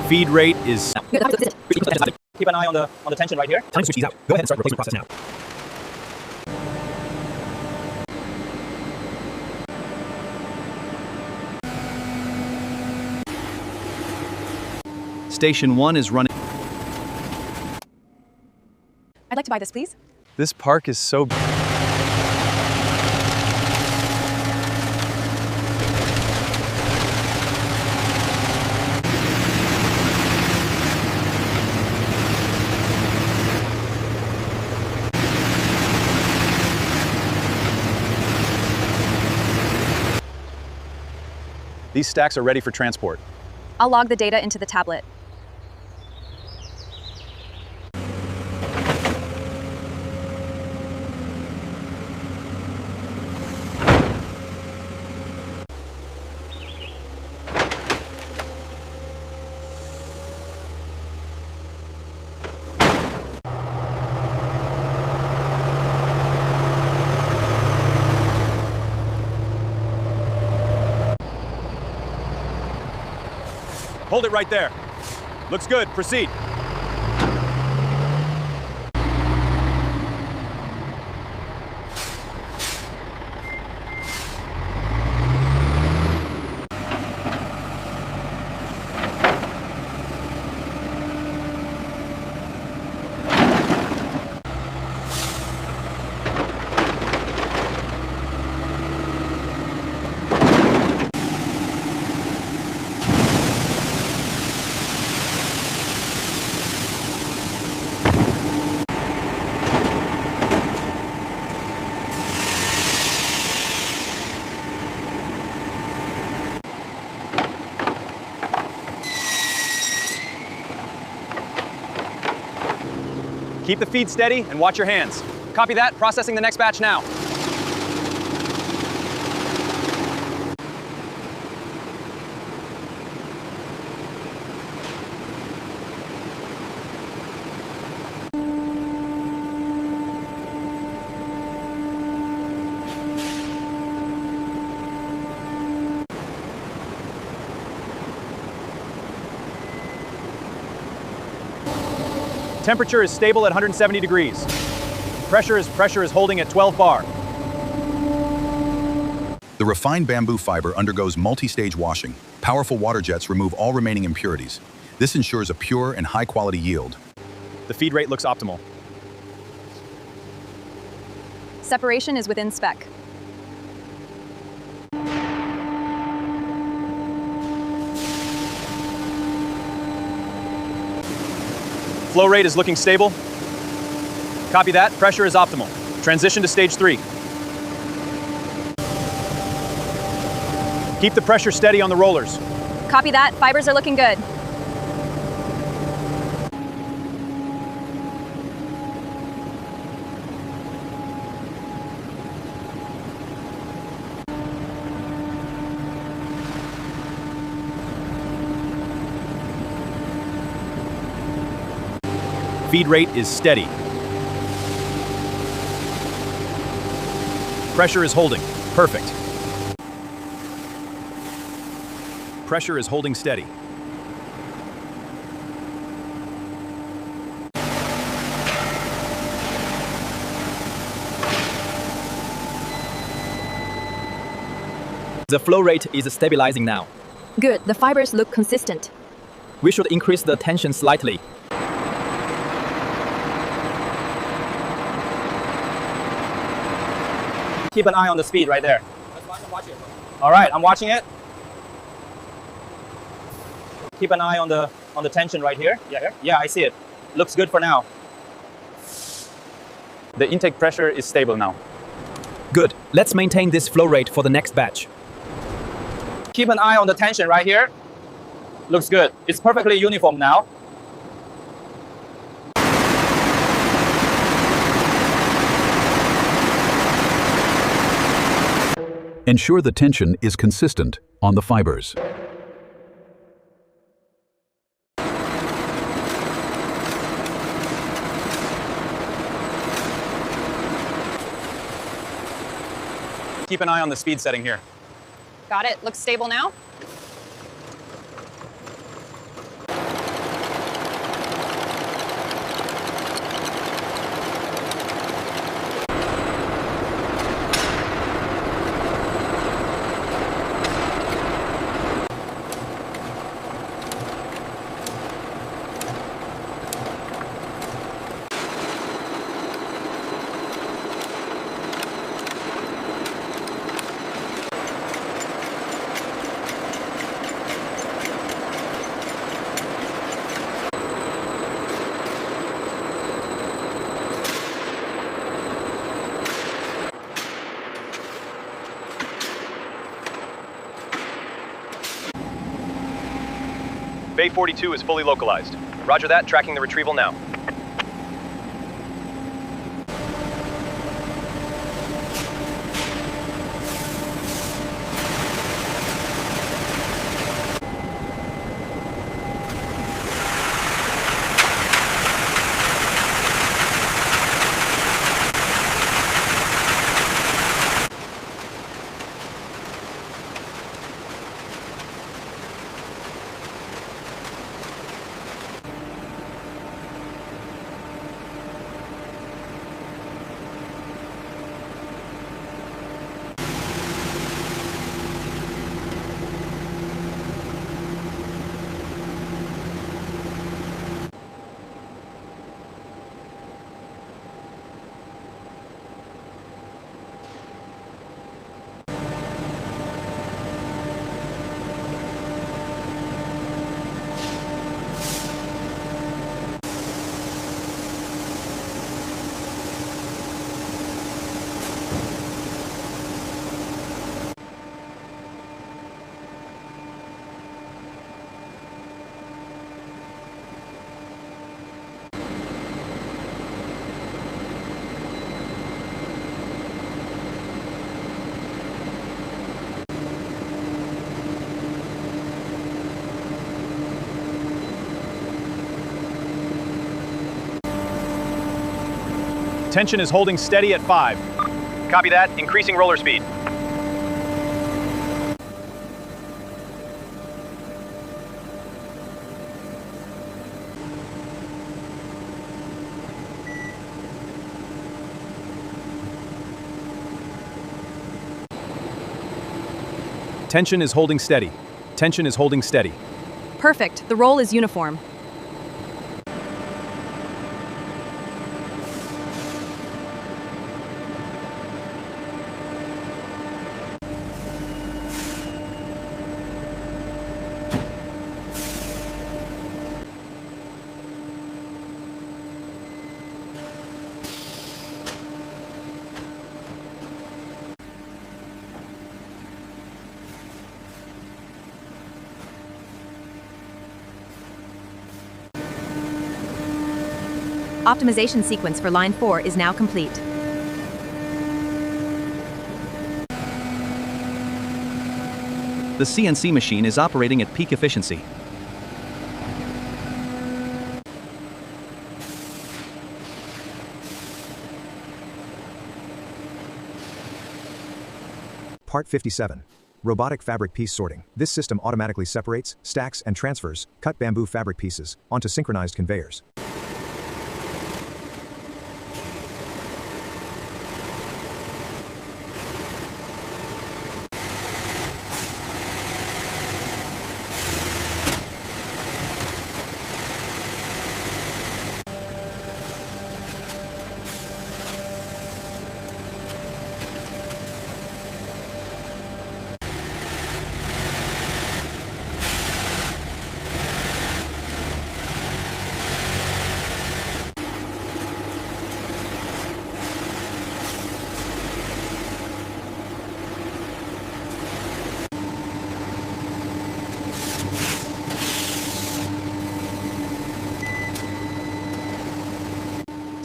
Feed rate is... Keep an eye on the tension right here. Time to switch these out. Go ahead and start the replacement process now. Station 1 is running... I'd like to buy this, please. This park is so... These stacks are ready for transport. I'll log the data into the tablet. Hold it right there. Looks good. Proceed. Keep the feed steady and watch your hands. Copy that. Processing the next batch now. Temperature is stable at 170 degrees. Pressure is holding at 12 bar. The refined bamboo fiber undergoes multi-stage washing. Powerful water jets remove all remaining impurities. This ensures a pure and high-quality yield. The feed rate looks optimal. Separation is within spec. Flow rate is looking stable. Copy that. Pressure is optimal. Transition to stage 3. Keep the pressure steady on the rollers. Copy that. Fibers are looking good. Feed rate is steady. Pressure is holding. Perfect. Pressure is holding steady. The flow rate is stabilizing now. Good. The fibers look consistent. We should increase the tension slightly. Keep an eye on the speed right there. All right, I'm watching it. Keep an eye on the tension right here. Yeah, I see it. Looks good for now. The intake pressure is stable now. Good. Let's maintain this flow rate for the next batch. Keep an eye on the tension right here. Looks good. It's perfectly uniform now. Ensure the tension is consistent on the fibers. Keep an eye on the speed setting here. Got it. Looks stable now. Bay 42 is fully localized. Roger that, tracking the retrieval now. Tension is holding steady at 5. Copy that, increasing roller speed. Tension is holding steady. Tension is holding steady. Perfect. The roll is uniform. Optimization sequence for line 4 is now complete. The CNC machine is operating at peak efficiency. Part 57. Robotic fabric piece sorting. This system automatically separates, stacks, and transfers cut bamboo fabric pieces onto synchronized conveyors.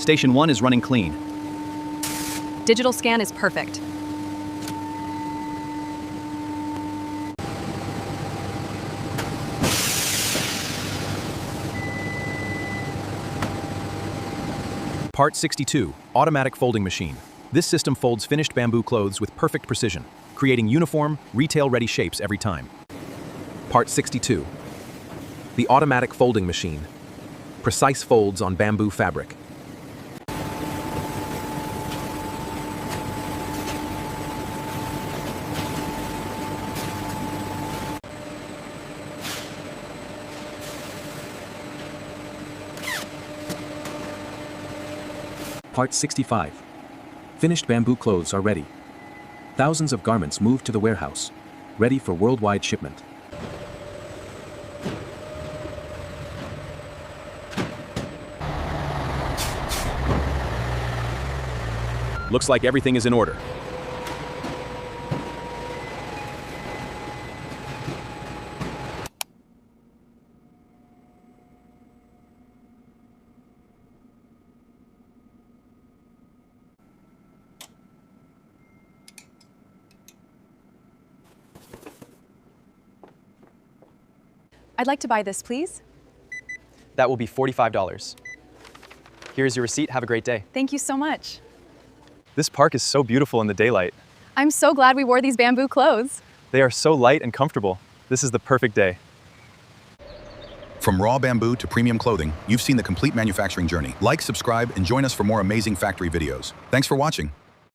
Station 1 is running clean. Digital scan is perfect. Part 62, automatic folding machine. This system folds finished bamboo clothes with perfect precision, creating uniform, retail-ready shapes every time. Part 62, the automatic folding machine. Precise folds on bamboo fabric. Part 65. Finished bamboo clothes are ready. Thousands of garments moved to the warehouse, ready for worldwide shipment. Looks like everything is in order. I'd like to buy this, please. That will be $45. Here's your receipt. Have a great day. Thank you so much. This park is so beautiful in the daylight. I'm so glad we wore these bamboo clothes. They are so light and comfortable. This is the perfect day. From raw bamboo to premium clothing, you've seen the complete manufacturing journey. Like, subscribe, and join us for more amazing factory videos. Thanks for watching.